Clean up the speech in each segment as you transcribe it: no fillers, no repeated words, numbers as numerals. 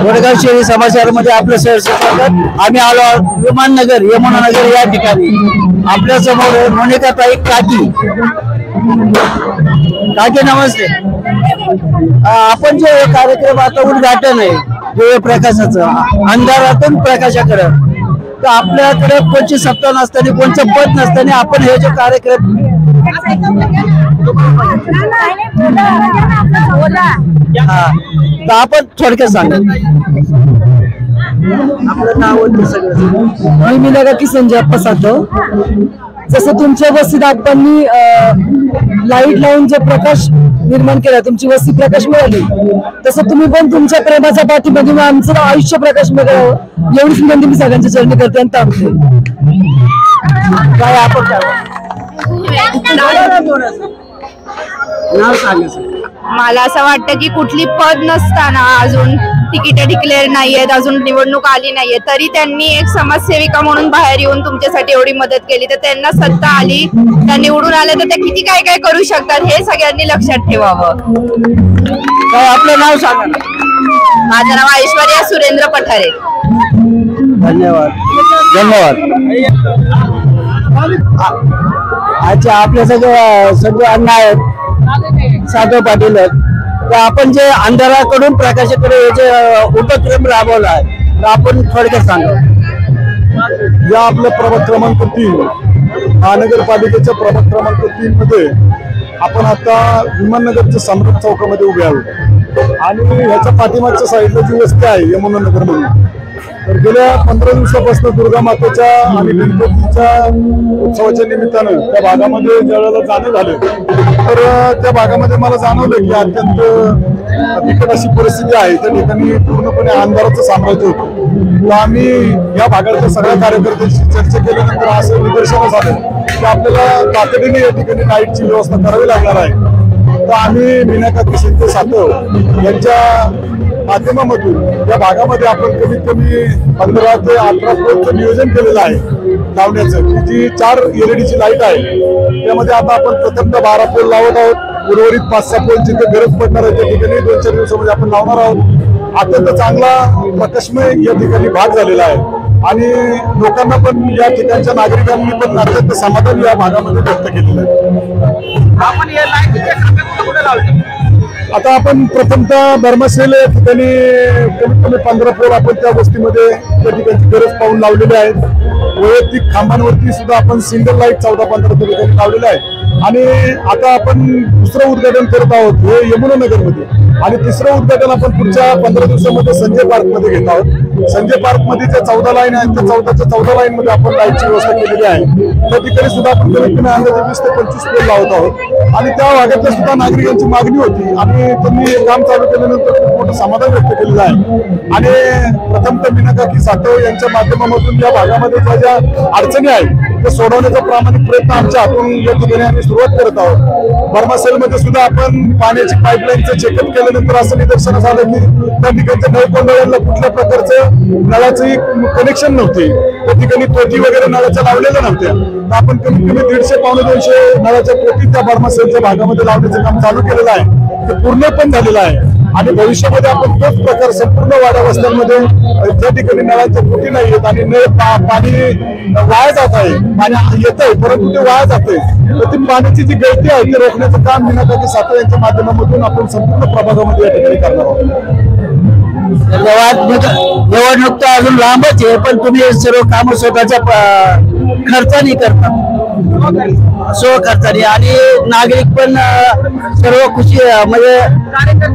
वडगाव शहरी समाचारमध्ये आपलं सहर्ष स्वागत। आम्ही आलो विमाननगर यमुनानगर या ठिकाणी। आपल्या समोर मोनिकाताई काकी। काकी नमस्ते। आपण जे कार्यक्रम आता उद्घाटन आहे दिव्य प्रकाशाचं अंधारातून प्रकाशाकडे, तर आपल्याकडे कोणची सत्ता नसताना कोणचं पद नसताना आपण हे जे कार्यक्रम तर आपण थोडक्यात सांगा आपलं नाव सगळं। मी नका संजय अप्पा साधव। जसं तुमच्या वस्तीत आपणनी लाईट लावून जे प्रकाश निर्माण केला, तुमची वस्ती प्रकाश मिळाली, तसं तुम्ही पण तुमच्या प्रेमाच्या पाठीमध्ये आमचं आयुष्य प्रकाश मिळावं एवढीच विनंती मी सगळ्यांच्या चरणी करते आणि थांबते। काय आपण नाव सांगा। मला असं वाटतं की कुठली पद नसताना अजून तिकीट डिक्लेअर नाहीयेत, अजून निवडणूक आली नाहीये, तरी त्यांनी एक समाजसेविका म्हणून बाहेर येऊन तुमच्यासाठी एवढी मदत केली, तर त्यांना सत्ता आली, त्या निवडून आले तर त्या किती काय काय करू शकतात हे सगळ्यांनी लक्षात ठेवावं। काय आपलं नाव सांगा। माझं नाव ऐश्वर्या सुरेंद्र पठारे। धन्यवाद धन्यवाद। अच्छा, आपल्या सगळे अण्णा आहेत, साधव पाटील आहेत, तर आपण जे अंधाराकडून प्रकाशाकडे हे जे उपक्रम राबवला आहे तर आपण थोडक्यात सांगा। या आपल्या प्रभाग क्रमांक 3 महानगरपालिकेच्या प्रभाग क्रमांक 3 मध्ये आपण आता विमाननगरच्या सम्राट चौकामध्ये उभे आहोत आणि ह्याच्या पाठीमागच्या साईडला जी वस्ती आहे यमुनानगर म्हणून, तर गेल्या 15 दिवसापासून दुर्गा मातेच्या आणि गणपतीच्या उत्सवाच्या निमित्तानं त्या भागामध्ये ज्यावेळेला जाणं झालं, तर त्या भागामध्ये मला जाणवलं की अत्यंत बिकट अशी परिस्थिती आहे। त्या ठिकाणी पूर्णपणे अंधाराचं साम्राज्य होतं। तर आम्ही या भागातल्या सगळ्या कार्यकर्त्यांशी चर्चा केल्यानंतर असं निदर्शनास आलं की आपल्याला तातडीने या ठिकाणी लाईटची व्यवस्था करावी लागणार आहे। तर आम्ही मीनाकाकी शिंदे सातव यांच्या माध्यमामधून या भागामध्ये आपण कमीत कमी 15 ते 18 पोलचं नियोजन केलेलं आहे लावण्याचं, की जी 4 LED लाईट आहे त्यामध्ये आता आपण प्रथमतः 12 पोल लावत आहोत। उर्वरित 5-6 पोल जिथे गरज पडणार आहे त्या ठिकाणी 2-4 दिवसामध्ये आपण लावणार आहोत। अत्यंत चांगला प्रकाशमय या ठिकाणी भाग झालेला आहे आणि लोकांना पण, या ठिकाणच्या नागरिकांनी पण अत्यंत समाधान या भागामध्ये व्यक्त केलेलं आहे। आपण या लाईटचे कुठे लावले? आता आपण प्रथमतः धर्मसेल या ठिकाणी कमीत कमी 15 पोल आपण त्या वस्तीमध्ये त्या ठिकाणची गरज पाहून लावलेले आहेत। वैयक्तिक खांबांवरती सुद्धा आपण सिंगल लाईट 14-15 ठिकाणी लावलेले आहे आणि आता आपण दुसरं उद्घाटन करत आहोत हे यमुनानगर मध्ये आणि तिसरं उद्घाटन आपण पुढच्या 15 दिवसामध्ये संजय पार्क मध्ये घेत आहोत। संजय पार्क मध्ये ज्या 14 लाईन आहेत त्या 14 लाईन मध्ये आपण लाईटची व्यवस्था केलेली आहे। त्या ठिकाणी सुद्धा आपण कमीत कमी अंदाजे 20 ते 25 पोल लावत आहोत आणि त्या भागातल्या सुद्धा नागरिकांची मागणी होती आणि त्यांनी काम चालू केल्यानंतर खूप मोठं समाधान व्यक्त केलेलं आहे। आणि प्रथमतः मीनाकाकी सातव यांच्या माध्यमातून या भागामध्ये ज्या अडचणी आहेत ते सोडवण्याचा प्रामाणिक प्रयत्न आमच्या हातून या ठिकाणी आम्ही सुरुवात करत आहोत। बर्मासेल मध्ये सुद्धा आपण पाण्याची पाईपलाईनचं चेकअप केल्यानंतर असं निदर्शनास आलं की त्या ठिकाणच्या नळकोंडळ्यांना कुठल्या प्रकारचं नळाचंही कनेक्शन नव्हते, त्या ठिकाणी पोटी वगैरे नळाच्या लावलेल्या नव्हत्या। तर आपण कमीत कमी 150-200 नळाच्या पोटी त्या बर्मासेलच्या भागामध्ये लावण्याचं काम चालू केलेलं आहे, ते पूर्ण पण झालेलं आहे आणि भविष्यामध्ये आपण तोच प्रकार संपूर्ण वाड्या वस्त्यांमध्ये ज्या ठिकाणी नळाच्या पोटी नाही येत आणि नळ पाणी वाया जात आहे, पाणी येत आहे परंतु ते वाया जात आहे, तर ती पाण्याची जी गळती आहे ते रोखण्याचं काम मीनाकाकी सातव यांच्या माध्यमातून आपण संपूर्ण प्रभागामध्ये या ठिकाणी करणार आहोत। निवडणूक तर अजून लांबच आहे, पण तुम्ही सर्व काम स्वतःच्या खर्चाने करता, स्वखर्चाने, आणि नागरिक पण सर्व खुशी म्हणजे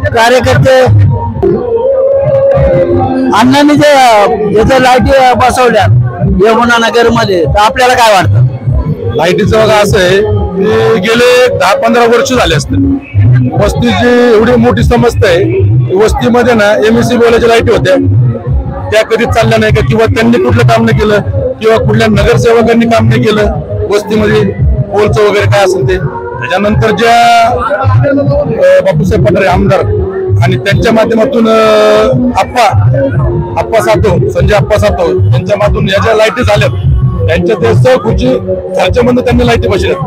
कार्यकर्ते अण्णांनी जे याच्या लाईटी बसवल्या यमुनानगर मध्ये, तर आपल्याला काय वाटतं? लाईटीचं बघा असं आहे की गेले 10-15 वर्ष झाले असते वस्तीची एवढी मोठी समस्या आहे। वस्तीमध्ये ना MSC बोलायच्या लाईटी होत्या, त्या कधीच चालल्या नाही का, किंवा त्यांनी कुठलं काम नाही केलं किंवा कुठल्या नगरसेवकांनी काम नाही केलं वस्तीमध्ये पोलचं वगैरे काय असेल ते। त्याच्यानंतर ज्या बापूसाहेब पठारे आमदार आणि त्यांच्या माध्यमातून आप्पा सातव, संजय आप्पा सातव यांच्या माध्यमातून या ज्या लाईटी झाल्यात त्यांच्या ते सहकुची खर्चामधून त्यांनी लाईटी बसल्यात,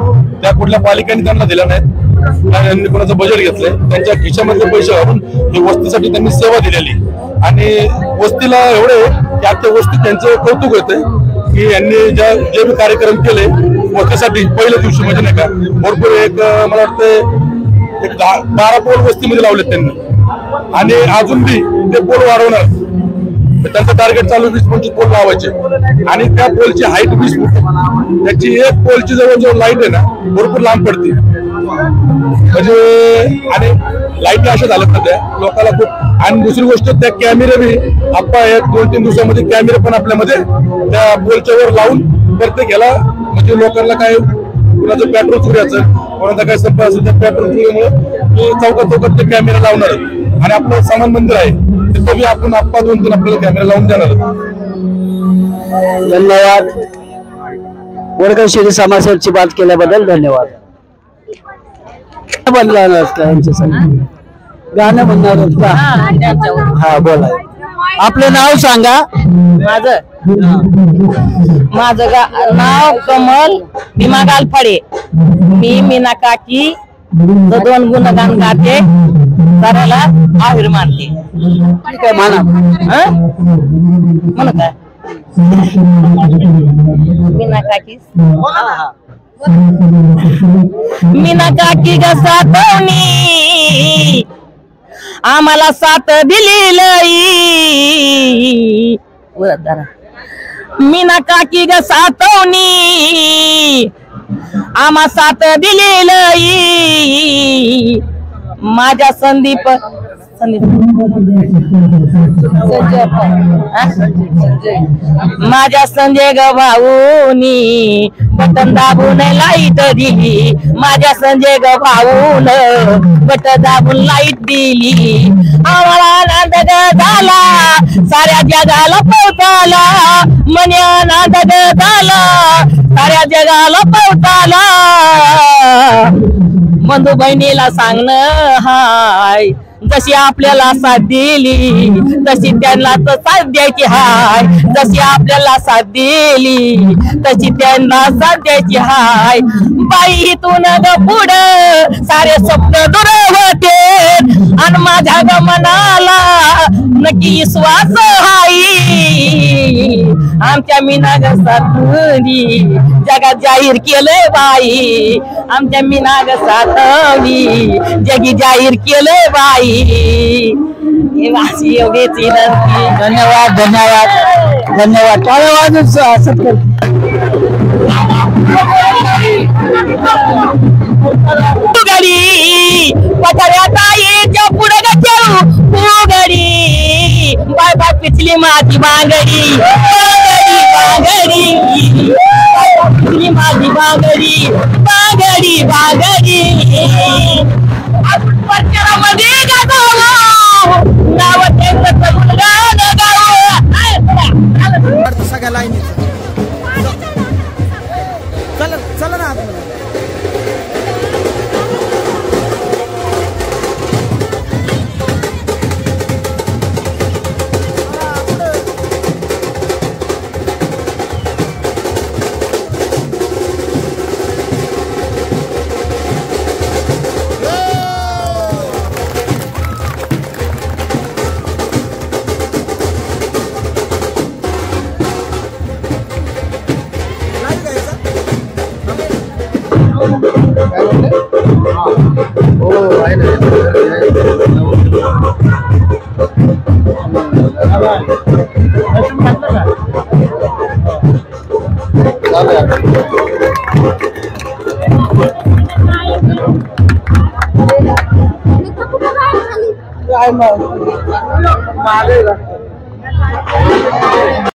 त्या कुठल्या पालिकेने त्यांना दिल्या नाहीत। यांनी कोणाचं बजेट घेतलंय, त्यांच्या खिशामधले पैसे घालून ही वस्तीसाठी त्यांनी सेवा दिलेली आणि वस्तीला एवढे की आजच्या वस्ती त्यांचं कौतुक होतंय की यांनी जे बी कार्यक्रम केले वस्तीसाठी पहिल्या दिवशी म्हणजे नाही का भरपूर एक मला वाटतं एक 12 पोल वस्तीमध्ये लावलेत त्यांनी आणि अजून बी ते पोल वाढवणार. त्यांचं टार्गेट चालू 20-25 पोल लावायचे आणि त्या पोलची हाईट 20 फूट, त्याची एक पोलची जवळ लाईट आहे ना भरपूर लांब पडते म्हणजे आणि लाईट अशा झाल्यात ना त्या लोकांना खूप. आणि दुसरी गोष्ट त्या कॅमेरे बी आप्पा 1-2-3 दिवसामध्ये कॅमेरे पण आपल्यामध्ये त्या पोलच्या वर लावून प्रत्येक याला म्हणजे लोकांना काय कुणाचं पेट्रोल चोऱ्याचं कोणाचा काय संप असेल त्या पेट्रोल चोरीमुळे चौकात ते कॅमेरा लावणार आणि आपलं सामान मंदिर आहे तिथं बी आपण आप्पा 2-3 आपल्याला कॅमेरा लावून देणार. धन्यवाद. वडगाव समाजसेवेची बात केल्याबद्दल धन्यवाद. बनणार का यांच्यासाठी गाणं म्हणणार का? हा बोला. आपलं नाव सांगा. माझं नाव कमल भीमा गालफाडे. मी मीना काकी 2 गुणगान गाते, साऱ्याला आहिर मानते. काय म्हणा म्हणत आहे मीना काकी. मीना काकी ग सातवणी आम्हाला साथ दिली लई. मीना काकी ग सातवणी आम्हा साथ दिली लई. माझ्या संदीप माझ्या संजय ग भाऊनी बटन दाबून लाईट दिली. माझ्या संजय ग भाऊन बटन दाबून लाईट दिली. आम्हाला आनंद ग झाला साऱ्या जगाला पोहोचाला. मने आनंद ग झाला साऱ्या जगाला पोहोचाला. बंधू बहिणीला सांगणं हाय जशी आपल्याला साथ दिली तशी त्यांना तर साथ द्यायची हाय. जशी आपल्याला साथ दिली तशी त्यांना साथ द्यायची हाय. बाई इथून ग पुढं सारे स्वप्न दूर होते आणि माझ्या ग मनाला नक्की विश्वास हाय. आमच्या मीना ग साथवणी जगात जाहीर केलंय बाई. आमच्या मीना ग साथवणी जगी जाहीर केलंय बाई. एवढीच धन्यवाद धन्यवाद धन्यवाद. धन्यवाद. असत फुगडी पठाऱ्यात आईच्या पुढे ग खेळू फुगडी. बाय बाय पिचली माझी बांगडी बांगडी पिचली माझी बांगडी बांगडी बांगडी. प्रचारामध्ये नाव त्यांचं गुणगान गाव. सगळ्या लाईनी चला ना.